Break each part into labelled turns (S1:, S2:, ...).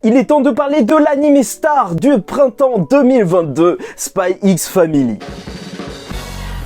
S1: Il est temps de parler de l'anime star du printemps 2022, Spy X Family.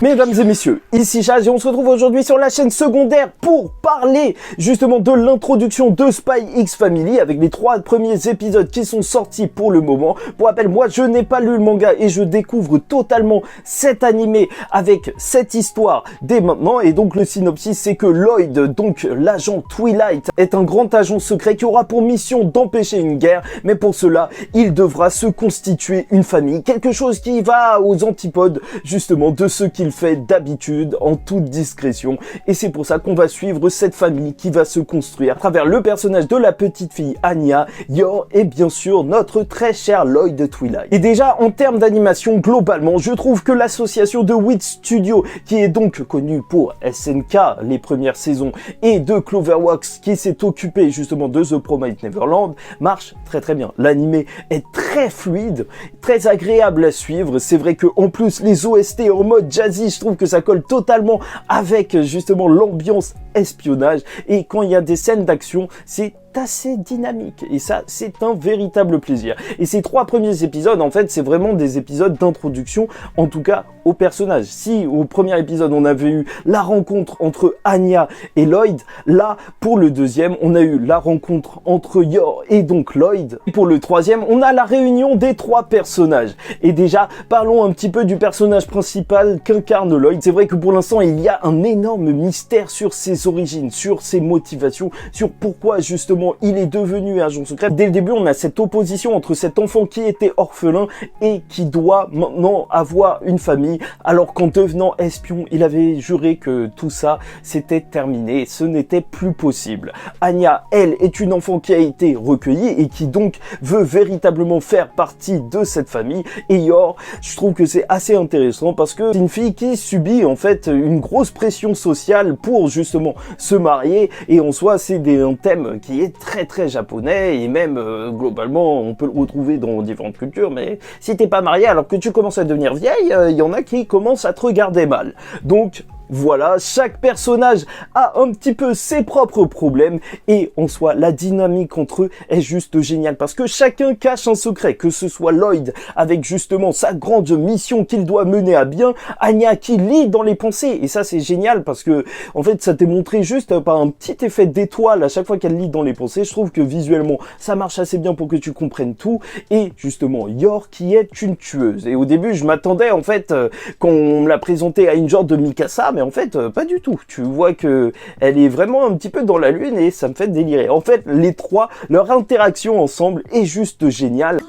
S1: Mesdames et messieurs, ici Chaz et on se retrouve aujourd'hui sur la chaîne secondaire pour parler justement de l'introduction de Spy X Family avec les 3 premiers épisodes qui sont sortis pour le moment. Pour rappel, moi je n'ai pas lu le manga et je découvre totalement cet animé avec cette histoire dès maintenant. Et donc le synopsis, c'est que Lloyd, donc l'agent Twilight, est un grand agent secret qui aura pour mission d'empêcher une guerre, mais pour cela il devra se constituer une famille, quelque chose qui va aux antipodes justement de ce qu'il fait d'habitude en toute discrétion. Et c'est pour ça qu'on va suivre cette famille qui va se construire à travers le personnage de la petite fille Anya, Yor et bien sûr notre très cher Lloyd Twilight. Et déjà en termes d'animation, globalement je trouve que l'association de Wit Studio, qui est donc connue pour SNK les premières saisons, et de Cloverworks qui s'est occupé justement de The Promised Neverland, marche très bien. L'animé est très fluide, très agréable à suivre. C'est vrai que en plus les OST en mode jazzy, je trouve que ça colle totalement avec justement l'ambiance espionnage, et quand il y a des scènes d'action, c'est assez dynamique et ça c'est un véritable plaisir. Et ces 3 premiers épisodes en fait c'est vraiment des épisodes d'introduction, en tout cas au personnage. Si au premier épisode on avait eu la rencontre entre Anya et Lloyd, là pour le deuxième on a eu la rencontre entre Yor et donc Lloyd, et pour le troisième on a la réunion des 3 personnages. Et déjà parlons un petit peu du personnage principal qu'incarne Lloyd. C'est vrai que pour l'instant il y a un énorme mystère sur ses origines, sur ses motivations, sur pourquoi justement il est devenu agent secret. Dès le début, on a cette opposition entre cet enfant qui était orphelin et qui doit maintenant avoir une famille, alors qu'en devenant espion, il avait juré que tout ça c'était terminé, ce n'était plus possible. Anya, elle, est une enfant qui a été recueillie et qui donc veut véritablement faire partie de cette famille. Et Yor, je trouve que c'est assez intéressant parce que c'est une fille qui subit en fait une grosse pression sociale pour justement se marier, et en soi c'est un thème qui est très japonais, et même globalement on peut le retrouver dans différentes cultures. Mais si t'es pas marié alors que tu commences à devenir vieille, il y en a qui commencent à te regarder mal. Donc voilà, chaque personnage a un petit peu ses propres problèmes, et en soi la dynamique entre eux est juste géniale parce que chacun cache un secret, que ce soit Lloyd avec justement sa grande mission qu'il doit mener à bien, Anya qui lit dans les pensées, et ça c'est génial parce que en fait ça t'est montré juste par un petit effet d'étoile à chaque fois qu'elle lit dans les pensées. Je trouve que visuellement ça marche assez bien pour que tu comprennes tout. Et justement Yor qui est une tueuse, et au début je m'attendais en fait qu'on me l'a présenté à une genre de Mikasa, mais en fait pas du tout. Tu vois que elle est vraiment un petit peu dans la lune et ça me fait délirer. En fait les 3, leur interaction ensemble est juste géniale.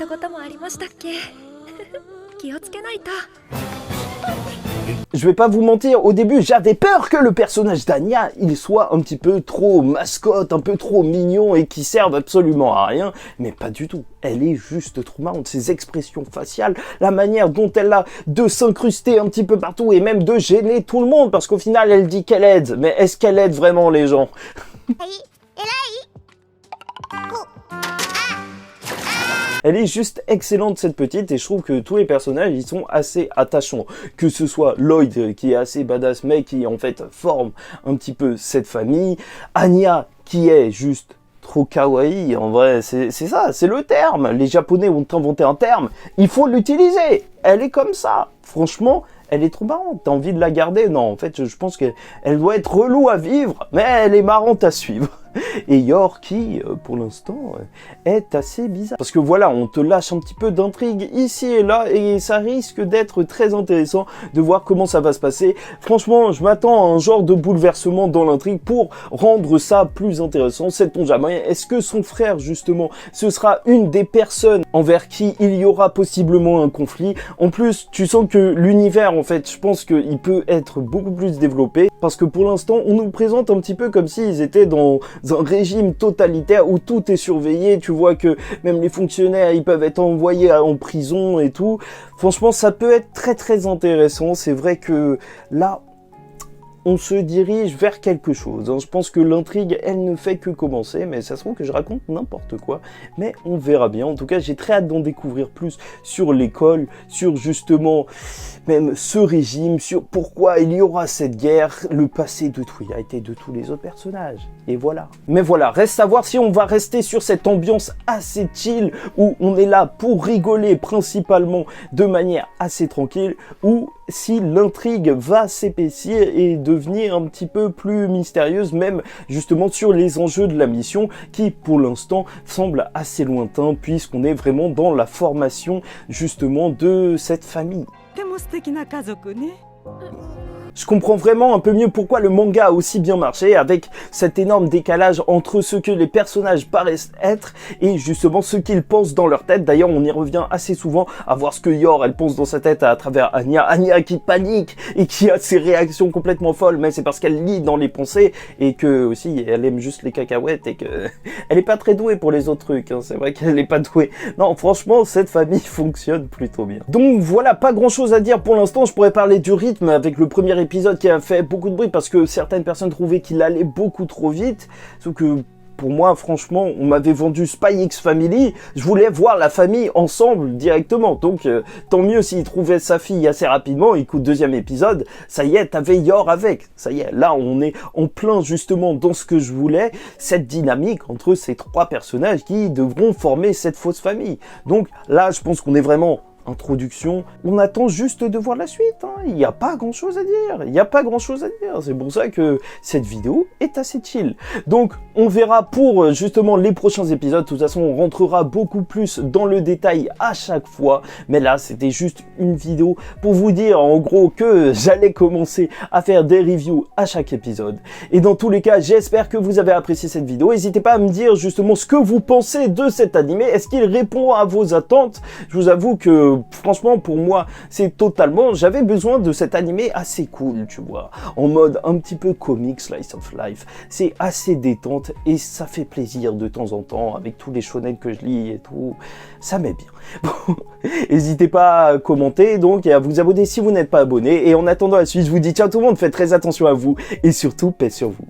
S1: Je vais pas vous mentir, au début j'avais peur que le personnage d'Anya il soit un petit peu trop mascotte, un peu trop mignon et qui serve absolument à rien, mais pas du tout. Elle est juste trop marrante, ses expressions faciales, la manière dont elle a de s'incruster un petit peu partout et même de gêner tout le monde, parce qu'au final elle dit qu'elle aide, mais est-ce qu'elle aide vraiment les gens? Elle est juste excellente cette petite, et je trouve que tous les personnages ils sont assez attachants. Que ce soit Lloyd qui est assez badass mais qui en fait forme un petit peu cette famille, Anya qui est juste trop kawaii, en vrai c'est ça, c'est le terme. Les Japonais ont inventé un terme, il faut l'utiliser. Elle est comme ça, franchement elle est trop marrante, t'as envie de la garder? Non, en fait je pense qu'elle doit être relou à vivre, mais elle est marrante à suivre. Et Yor qui, pour l'instant, est assez bizarre. Parce que voilà, on te lâche un petit peu d'intrigue ici et là, et ça risque d'être très intéressant de voir comment ça va se passer. Franchement, je m'attends à un genre de bouleversement dans l'intrigue pour rendre ça plus intéressant. Sait-on jamais? Est-ce que son frère, justement, ce sera une des personnes envers qui il y aura possiblement un conflit? En plus, tu sens que l'univers, en fait, je pense qu'il peut être beaucoup plus développé. Parce que pour l'instant, on nous présente un petit peu comme s'ils étaient dans un régime totalitaire où tout est surveillé. Tu vois que même les fonctionnaires ils peuvent être envoyés en prison et tout. Franchement ça peut être très intéressant. C'est vrai que là on se dirige vers quelque chose. Hein. Je pense que l'intrigue, elle ne fait que commencer, mais ça se trouve que je raconte n'importe quoi, mais on verra bien. En tout cas, j'ai très hâte d'en découvrir plus sur l'école, sur justement même ce régime, sur pourquoi il y aura cette guerre, le passé de Twilight et de tous les autres personnages. Et voilà. Mais voilà, reste à voir si on va rester sur cette ambiance assez chill, où on est là pour rigoler principalement de manière assez tranquille, ou si l'intrigue va s'épaissir et devenir un petit peu plus mystérieuse, même justement sur les enjeux de la mission, qui pour l'instant semble assez lointain, puisqu'on est vraiment dans la formation justement de cette famille. Je comprends vraiment un peu mieux pourquoi le manga a aussi bien marché, avec cet énorme décalage entre ce que les personnages paraissent être et justement ce qu'ils pensent dans leur tête. D'ailleurs, on y revient assez souvent à voir ce que Yor, elle pense dans sa tête à travers Anya. Anya qui panique et qui a ses réactions complètement folles, mais c'est parce qu'elle lit dans les pensées et que aussi elle aime juste les cacahuètes et que elle est pas très douée pour les autres trucs. Hein. C'est vrai qu'elle est pas douée. Non, franchement, cette famille fonctionne plutôt bien. Donc voilà, pas grand chose à dire pour l'instant. Je pourrais parler du rythme avec le premier épisode qui a fait beaucoup de bruit parce que certaines personnes trouvaient qu'il allait beaucoup trop vite, sauf que pour moi, franchement, on m'avait vendu Spy X Family, je voulais voir la famille ensemble directement, donc tant mieux s'il trouvait sa fille assez rapidement. Écoute, deuxième épisode, ça y est, t'avais Yor avec, ça y est, là on est en plein justement dans ce que je voulais, cette dynamique entre ces trois personnages qui devront former cette fausse famille. Donc là, je pense qu'on est vraiment introduction, on attend juste de voir la suite, hein. Il n'y a pas grand chose à dire, il n'y a pas grand chose à dire, c'est pour ça que cette vidéo est assez chill. Donc on verra pour justement les prochains épisodes, de toute façon on rentrera beaucoup plus dans le détail à chaque fois, mais là c'était juste une vidéo pour vous dire en gros que j'allais commencer à faire des reviews à chaque épisode. Et dans tous les cas, j'espère que vous avez apprécié cette vidéo, n'hésitez pas à me dire justement ce que vous pensez de cet animé, est-ce qu'il répond à vos attentes? Je vous avoue que franchement pour moi c'est totalement, j'avais besoin de cet animé assez cool, tu vois, en mode un petit peu comic, slice of life, c'est assez détente et ça fait plaisir de temps en temps avec tous les shonen que je lis et tout, ça met bien. Bon, n'hésitez pas à commenter donc et à vous abonner si vous n'êtes pas abonné, et en attendant la suite je vous dis ciao tout le monde, faites très attention à vous et surtout paix sur vous.